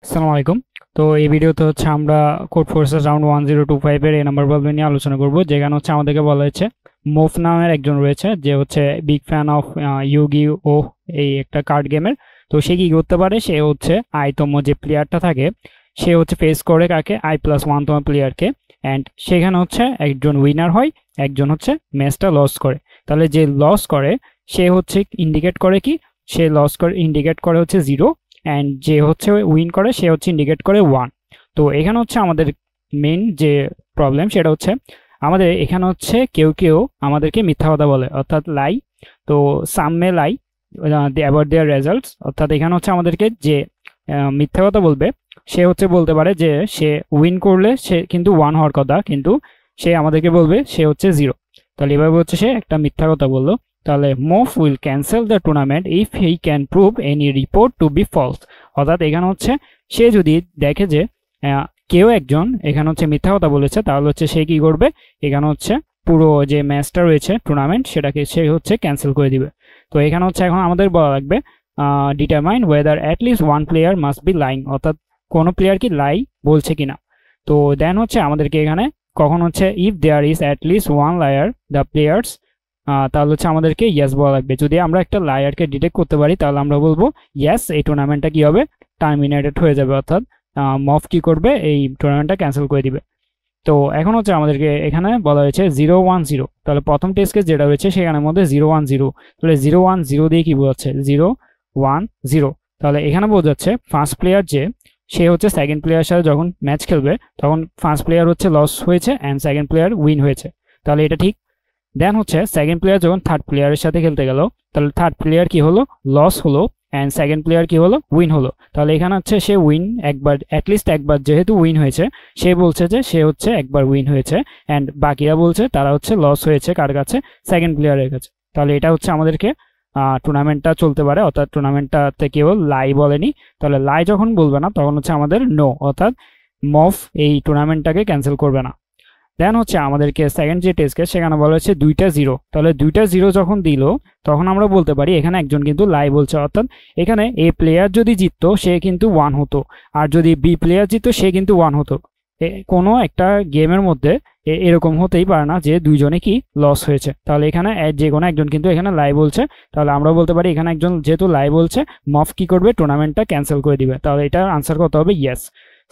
আসসালামু আলাইকুম। তো এই ভিডিওতে হচ্ছে আমরা কোড ফোর্সেস রাউন্ড 1025 এর এ নাম্বার প্রবলেম নিয়ে আলোচনা করব, যেখানে হচ্ছে আমাদেরকে বলা হয়েছে মুভ নামের একজন রয়েছে যে হচ্ছে বিগ ফ্যান অফ ইউগি ও এই একটা কার্ড গেমের। তো সে কি করতে পারে, সে হচ্ছে আইতম যে প্লেয়ারটা থাকে সে হচ্ছে ফেস করে কাকে, I+1তম প্লেয়ারকে, অ্যান্ড সেখানে হচ্ছে একজন উইনার হয়, একজন হচ্ছে ম্যাচটা লস করে। তাহলে যে লস করে সে হচ্ছে ইন্ডিকেট করে কি, সে লস করে ইন্ডিকেট করে হচ্ছে 0, অ্যান্ড যে হচ্ছে উইন করে সে হচ্ছে ইন্ডিকেট করে 1। তো এখানে হচ্ছে আমাদের মেন যে প্রবলেম সেটা হচ্ছে আমাদের এখানে হচ্ছে কেউ কেউ আমাদেরকে মিথ্যা কথা বলে, অর্থাৎ লাই। তো সাম মে লাই অ্যাবাউট দেয়ার রেজাল্টস, অর্থাৎ এখানে হচ্ছে আমাদেরকে যে মিথ্যা কথা বলবে সে হচ্ছে বলতে পারে যে সে উইন করলে সে কিন্তু 1 হওয়ার কথা, কিন্তু সে আমাদেরকে বলবে সে হচ্ছে 0। তাহলে এভাবে হচ্ছে সে একটা মিথ্যা কথা বললো। তাহলে MOF will cancel the tournament if he can prove any report to be false. অর্থাৎ এখানে হচ্ছে সে যদি দেখে যে কেউ একজন এখানে হচ্ছে মিথ্যা কথা বলেছে, তাহলে হচ্ছে সে কি করবে, এখানে হচ্ছে পুরো যে ম্যাচটা রয়েছে টুর্নামেন্ট সেটাকে সে হচ্ছে ক্যান্সেল করে দিবে। তো এখানে হচ্ছে এখন আমাদের বলা লাগবে determine weather at least one player must be lying, অর্থাৎ কোনো প্লেয়ার কি লাই বলছে কিনা। তো দেন হচ্ছে আমাদেরকে এখানে কখন হচ্ছে if there is at least one liar the players, তাহলে হচ্ছে আমাদেরকে ইয়েস বলা লাগবে। যদি আমরা একটা লায়ারকে ডিটেক্ট করতে পারি তাহলে আমরা বলবো ইয়েস, এই টুর্নামেন্টটা কি হবে, টার্মিনেটেড হয়ে যাবে, অর্থাৎ মফ কি করবে, এই টুর্নামেন্টটা ক্যান্সেল করে দিবে। তো এখন হচ্ছে আমাদেরকে এখানে বলা হয়েছে 0-1-0, তাহলে প্রথম টেস্ট কেস যেটা হয়েছে সেখানের মধ্যে 0-1-0, তাহলে 0-1-0 দিয়ে কি বোঝাচ্ছে, 0-1-0। তাহলে এখানে বোঝাচ্ছে ফার্স্ট প্লেয়ার যে সে হচ্ছে সেকেন্ড প্লেয়ারের সাথে যখন ম্যাচ খেলবে তখন ফার্স্ট প্লেয়ার হচ্ছে লস হয়েছে অ্যান্ড সেকেন্ড প্লেয়ার উইন হয়েছে, তাহলে এটা ঠিক। দেন হচ্ছে সেকেন্ড প্লেয়ার যখন থার্ড প্লেয়ারের সাথে খেলতে গেল, তাহলে থার্ড প্লেয়ার কি হলো, লস হলো, অ্যান্ড সেকেন্ড প্লেয়ার কি হলো, উইন হলো। তাহলে এখানে হচ্ছে সে উইন একবার, অ্যাটলিস্ট একবার যেহেতু উইন হয়েছে, সে বলছে যে সে হচ্ছে একবার উইন হয়েছে, অ্যান্ড বাকিরা বলছে তারা হচ্ছে লস হয়েছে কার কাছে, সেকেন্ড প্লেয়ারের কাছে। তাহলে এটা হচ্ছে আমাদেরকে টুর্নামেন্টটা চলতে পারে, অর্থাৎ টুর্নামেন্টটাতে কেউ লাই বলেনি। তাহলে লাই যখন বলবে না তখন হচ্ছে আমাদের নো, অর্থাৎ মফ এই টুর্নামেন্টটাকে ক্যান্সেল করবে না। দেন হচ্ছে আমাদেরকে সেকেন্ড যে টেস্ট কেস সেখানে বলা হচ্ছে 2টা 0, তাহলে 2টা 0 যখন দিল তখন আমরা বলতে পারি এখানে একজন কিন্তু লাই বলছে, অর্থাৎ এখানে এ প্লেয়ার যদি জিততো সে কিন্তু 1 হতো, আর যদি বি প্লেয়ার জিততো সে কিন্তু 1 হতো। কোনো একটা গেমের মধ্যে এরকম হতেই পারে না যে দুইজনে কি লস হয়েছে। তাহলে এখানে যে কোনো একজন কিন্তু এখানে লাই বলছে, তাহলে আমরা বলতে পারি এখানে একজন যেহেতু লাই বলছে মফ কি করবে, টুর্নামেন্টটা ক্যান্সেল করে দিবে। তাহলে এটার আনসার কত হবে, ইয়েস।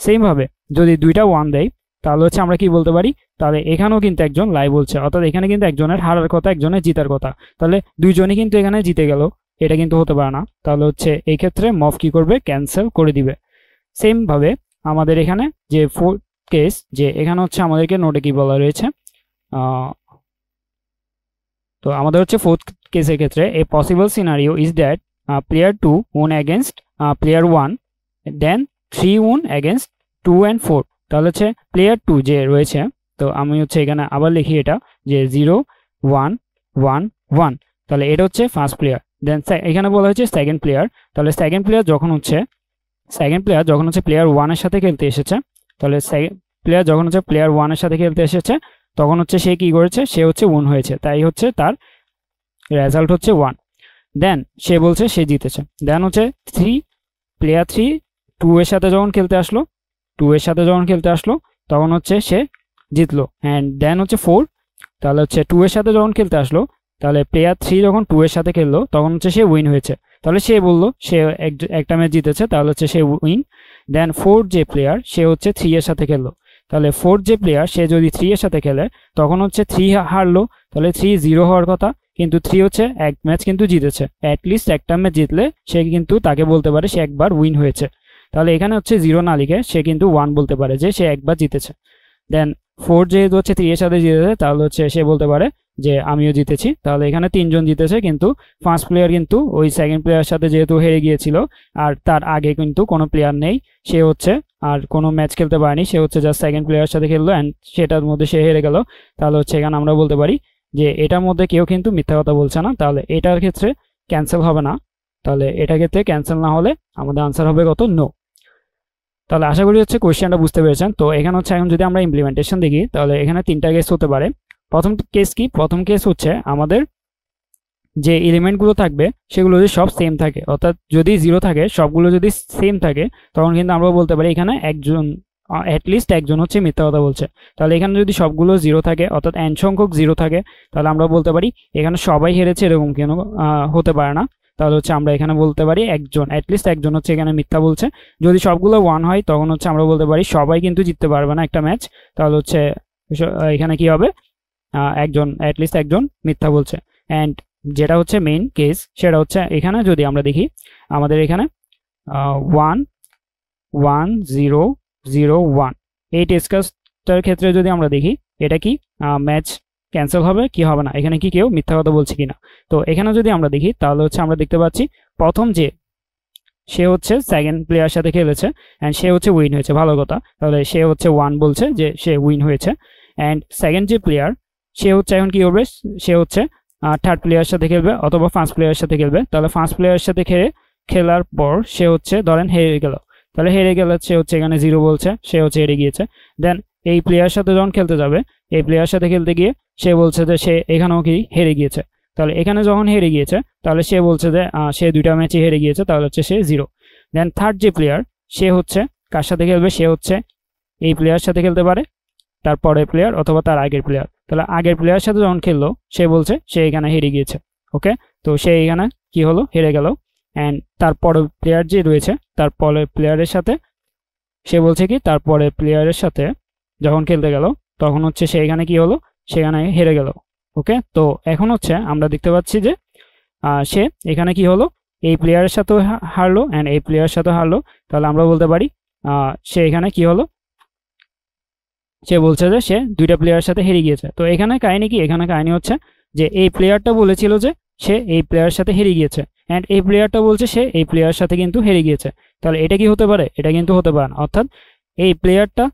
সেম ভাবে যদি 2টা 1 দেয় তাহলে হচ্ছে আমরা কি বলতে পারি, তাহলে এখানেও কিন্তু একজন লাই বলছে, অর্থাৎ এখানে কিন্তু একজনের হারার কথা একজনের জিতার কথা, তাহলে দুইজনই কিন্তু এখানে জিতে গেল, এটা কিন্তু হতে পারে না। তাহলে হচ্ছে এই ক্ষেত্রে মফ কি করবে, ক্যান্সেল করে দিবে। সেম ভাবে আমাদের এখানে যে ফোর্থ কেস, যে এখানে হচ্ছে আমাদেরকে নোটে কি বলা রয়েছে, তো আমাদের হচ্ছে ফোর্থ কেসের ক্ষেত্রে এ possible scenario is that player 2 উন এগেনস্ট প্লেয়ার 1, দেন 3 উন এগেনস্ট 2 and 4। তাহলে হচ্ছে প্লেয়ার 2 যে রয়েছে, তো আমি হচ্ছে এখানে আবার লিখি এটা যে 0-1-1-1, তাহলে এটা হচ্ছে ফার্স্ট প্লেয়ার। দেন এখানে বলা হয়েছে সেকেন্ড প্লেয়ার, তাহলে সেকেন্ড প্লেয়ার যখন হচ্ছে প্লেয়ার 1 এর সাথে খেলতে এসেছে, তাহলে প্লেয়ার যখন হচ্ছে প্লেয়ার 1 এর সাথে খেলতে এসেছে তখন হচ্ছে সে কি করেছে, সে হচ্ছে উইন হয়েছে, তাই হচ্ছে তার রেজাল্ট হচ্ছে 1। দেন সে বলছে সে জিতেছে। দেন হচ্ছে প্লেয়ার 3 2 এর সাথে যখন খেলতে আসলো, তখন হচ্ছে সে জিতলো, অ্যান্ড দেন হচ্ছে 4, তাহলে হচ্ছে 2 এর সাথে যখন খেলতে আসলো, তাহলে প্লেয়ার 3 যখন 2 এর সাথে খেললো তখন হচ্ছে সে উইন হয়েছে, তাহলে সে বললো সে একটা ম্যাচ জিতেছে, তাহলে হচ্ছে সে উইন। দেন 4 যে প্লেয়ার সে হচ্ছে 3 এর সাথে খেললো, তাহলে 4 যে প্লেয়ার সে যদি 3 এর সাথে খেলে তখন হচ্ছে 3 হারলো, তাহলে 3-0 হওয়ার কথা, কিন্তু 3 হচ্ছে এক ম্যাচ কিন্তু জিতেছে, অ্যাটলিস্ট একটা ম্যাচ জিতলে সে কিন্তু তাকে বলতে পারে সে একবার উইন হয়েছে। তাহলে এখানে হচ্ছে 0 না লিখে সে কিন্তু 1 বলতে পারে যে সে একবার জিতেছে। দেন 4 যেহেতু হচ্ছে 3 এর সাথে জিতেছে তাহলে হচ্ছে সে বলতে পারে যে আমিও জিতেছি। তাহলে এখানে 3 জন জিতেছে, কিন্তু ফার্স্ট প্লেয়ার কিন্তু ওই সেকেন্ড প্লেয়ারের সাথে যেহেতু হেরে গিয়েছিল আর তার আগে কিন্তু কোনো প্লেয়ার নেই, সে হচ্ছে আর কোনো ম্যাচ খেলতে পারেনি, সে হচ্ছে জাস্ট সেকেন্ড প্লেয়ারের সাথে খেললো অ্যান্ড সেটার মধ্যে সে হেরে গেল। তাহলে হচ্ছে এখানে আমরা বলতে পারি যে এটার মধ্যে কেউ কিন্তু মিথ্যা কথা বলছে না, তাহলে এটার ক্ষেত্রে ক্যান্সেল হবে না। তাহলে এটার ক্ষেত্রে ক্যান্সেল না হলে আমাদের আনসার হবে কত, নো। তাহলে আশা করি হচ্ছে কোয়েশ্চেনটা বুঝতে পেরেছেন। তো এখানে হচ্ছে এখন যদি আমরা ইমপ্লিমেন্টেশন দেখি তাহলে এখানে 3টা কেস হতে পারে। প্রথম কেস কি, প্রথম কেস হচ্ছে আমাদের যে এলিমেন্টগুলো থাকবে সেগুলো যদি সব সেম থাকে, অর্থাৎ যদি 0 থাকে, সবগুলো যদি সেম থাকে, তখন কিন্তু আমরা বলতে পারি এখানে একজন অ্যাটলিস্ট একজন হচ্ছে মিথ্যা কথা বলছে। তাহলে এখানে যদি সবগুলো 0 থাকে, অর্থাৎ n সংখ্যক 0 থাকে, তাহলে আমরা বলতে পারি এখানে সবাই হেরেছে, এরকম কেন হতে পারে না। তাহলে হচ্ছে আমরা এখানে বলতে পারি একজন, অ্যাটলিস্ট একজন হচ্ছে এখানে মিথ্যা বলছে। যদি সবগুলো 1 হয়, তখন হচ্ছে আমরা বলতে পারি সবাই কিন্তু জিততে পারবে না একটা ম্যাচ। তাহলে হচ্ছে এখানে কি হবে, একজন, অ্যাটলিস্ট একজন মিথ্যা বলছে। অ্যান্ড যেটা হচ্ছে মেইন কেস, সেটা হচ্ছে এখানে যদি আমরা দেখি আমাদের এখানে 1 1 0 0 1 এই টেস্ট কেসটার ক্ষেত্রে যদি আমরা দেখি এটা কি ম্যাচ ক্যান্সেল হবে কি হবে না, এখানে কি কেউ মিথ্যা কথা বলছে কিনা। তো এখানে যদি আমরা দেখি তাহলে হচ্ছে আমরা দেখতে পাচ্ছি প্রথম যে সে হচ্ছে সেকেন্ড প্লেয়ার সাথে খেলেছে অ্যান্ড সে হচ্ছে উইন হয়েছে, ভালো কথা। তাহলে সে হচ্ছে 1 বলছে যে সে উইন হয়েছে। অ্যান্ড সেকেন্ড যে প্লেয়ার, সে হচ্ছে এখন কি করবে, সে হচ্ছে থার্ড প্লেয়ার সাথে খেলবে অথবা ফার্স্ট প্লেয়ারের সাথে খেলবে। তাহলে ফার্স্ট প্লেয়ারের সাথে খেলার পর সে হচ্ছে ধরেন হেরে গেল, তাহলে হেরে গেলে সে হচ্ছে এখানে 0 বলছে, সে হচ্ছে হেরে গিয়েছে। দেন এই প্লেয়ার সাথে যখন খেলতে যাবে, এই প্লেয়ার সাথে খেলতে গিয়ে সে বলছে যে সে এখানেও কি হেরে গিয়েছে। তাহলে এখানে যখন হেরে গিয়েছে, তাহলে সে বলছে যে সে 2টা ম্যাচে হেরে গিয়েছে, তাহলে হচ্ছে সে 0। দেন থার্ড যে প্লেয়ার, সে হচ্ছে কার সাথে খেলবে, সে হচ্ছে এই প্লেয়ার সাথে খেলতে পারে, তারপরের প্লেয়ার অথবা তার আগের প্লেয়ার। তাহলে আগের প্লেয়ার সাথে যখন খেললো, সে বলছে সে এখানে হেরে গিয়েছে। ওকে, তো সে এখানে কি হলো, হেরে গেল। অ্যান্ড তারপরে প্লেয়ার যে রয়েছে, তারপরে প্লেয়ারের সাথে সে বলছে কি, তারপরে প্লেয়ারের সাথে যখন খেলতে গেল, তখন হচ্ছে সে এখানে কি হলো, সেখানে হেরে গেল। ওকে, তো এখন হচ্ছে আমরা দেখতে পাচ্ছি যে সে এখানে কি হলো, এই প্লেয়ারের সাথেও হারলো অ্যান্ড এই প্লেয়ারের সাথেও হারলো। তাহলে আমরা বলতে পারি সে এখানে কি হলো, সে বলছে যে সে 2টা প্লেয়ারের সাথে হেরে গিয়েছে। তো এখানে কাহিনী কি, এখানে কাহিনী হচ্ছে যে এই প্লেয়ারটা বলেছিল যে সে এই প্লেয়ারের সাথে হেরে গিয়েছে অ্যান্ড এই প্লেয়ারটা বলছে সে এই প্লেয়ারের সাথে কিন্তু হেরে গিয়েছে। তাহলে এটা কি হতে পারে, এটা কিন্তু হতে পারে না। অর্থাৎ এই প্লেয়ারটা,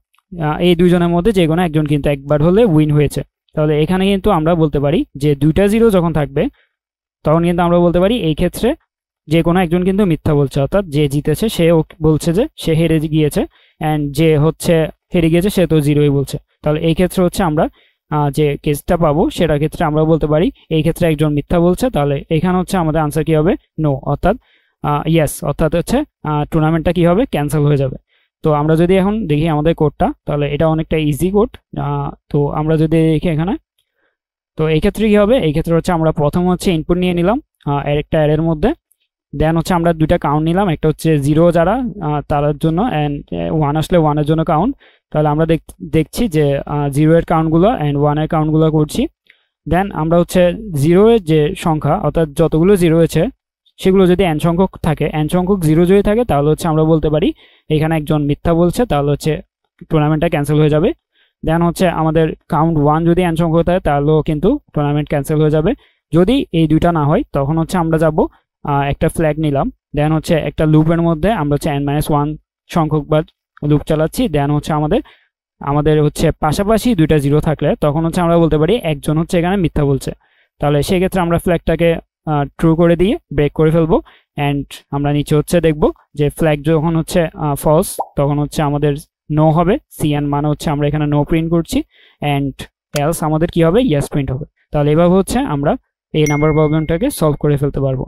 এই দুজনের মধ্যে যে কোনো একজন কিন্তু একবার হলে উইন হয়েছে। তাহলে এখানে কিন্তু আমরা বলতে পারি যে 2টা 0 যখন থাকবে, তখন কিন্তু আমরা বলতে পারি এই ক্ষেত্রে যে কোনো একজন কিন্তু মিথ্যা বলছে, অর্থাৎ যে জিতেছে সে বলছে যে সে হেরে গিয়েছে অ্যান্ড যে হচ্ছে হেরে গিয়েছে সে তো 0ই বলছে। তাহলে এই ক্ষেত্রে হচ্ছে আমরা যে কেসটা পাবো, সেটার ক্ষেত্রে আমরা বলতে পারি এই ক্ষেত্রে একজন মিথ্যা বলছে। তাহলে এখানে হচ্ছে আমাদের আনসার কি হবে, নো, অর্থাৎ ইয়েস, অর্থাৎ হচ্ছে টুর্নামেন্টটা কি হবে, ক্যান্সেল হয়ে যাবে। তো আমরা যদি এখন দেখি আমাদের কোডটা, তাহলে এটা অনেকটা ইজি কোড। তো আমরা যদি দেখি এখানে, তো এই ক্ষেত্রে কি হবে, এই ক্ষেত্রে হচ্ছে আমরা প্রথম হচ্ছে ইনপুট নিয়ে নিলাম একটা অ্যারের মধ্যে। দেন হচ্ছে আমরা 2টা কাউন্ট নিলাম, একটা হচ্ছে 0 যারা তার জন্য অ্যান্ড 1 আসলে 1-এর জন্য কাউন্ট। তাহলে আমরা দেখছি যে 0 এর কাউন্টগুলো অ্যান্ড 1 এর কাউন্টগুলো করছি। দেন আমরা হচ্ছে 0 এর যে সংখ্যা, অর্থাৎ যতগুলো 0 হয়েছে সেগুলো যদি n সংখ্যক থাকে, n সংখ্যক 0 যদি থাকে, তাহলে হচ্ছে আমরা বলতে পারি এখানে একজন মিথ্যা বলছে, তাহলে হচ্ছে টুর্নামেন্টটা ক্যান্সেল হয়ে যাবে। দেন হচ্ছে আমাদের কাউন্ট 1 যদি n সংখ্যক থাকে, তাহলেও কিন্তু টুর্নামেন্ট ক্যান্সেল হয়ে যাবে। যদি এই 2টা না হয়, তখন হচ্ছে আমরা যাব একটা ফ্ল্যাগ নিলাম। দেন হচ্ছে একটা লুপের মধ্যে আমরা হচ্ছে n-1 সংখ্যক বার লুপ চালাচ্ছি। দেন হচ্ছে আমাদের হচ্ছে পাশাপাশি 2টা 0 থাকলে, তখন হচ্ছে আমরা বলতে পারি একজন হচ্ছে এখানে মিথ্যা বলছে। তাহলে সেক্ষেত্রে আমরা ফ্ল্যাগটাকে ট্রু করে দিয়ে ব্রেক করে ফেলবো অ্যান্ড আমরা নিচে হচ্ছে দেখবো যে ফ্ল্যাগ যখন হচ্ছে ফলস, তখন হচ্ছে আমাদের নো হবে, cn মানে হচ্ছে আমরা এখানে নো প্রিন্ট করছি অ্যান্ড এলস আমাদের কি হবে, ইয়েস প্রিন্ট হবে। তাহলে এভাবে হচ্ছে আমরা এই নাম্বার প্রবলেমটাকে সলভ করে ফেলতে পারবো।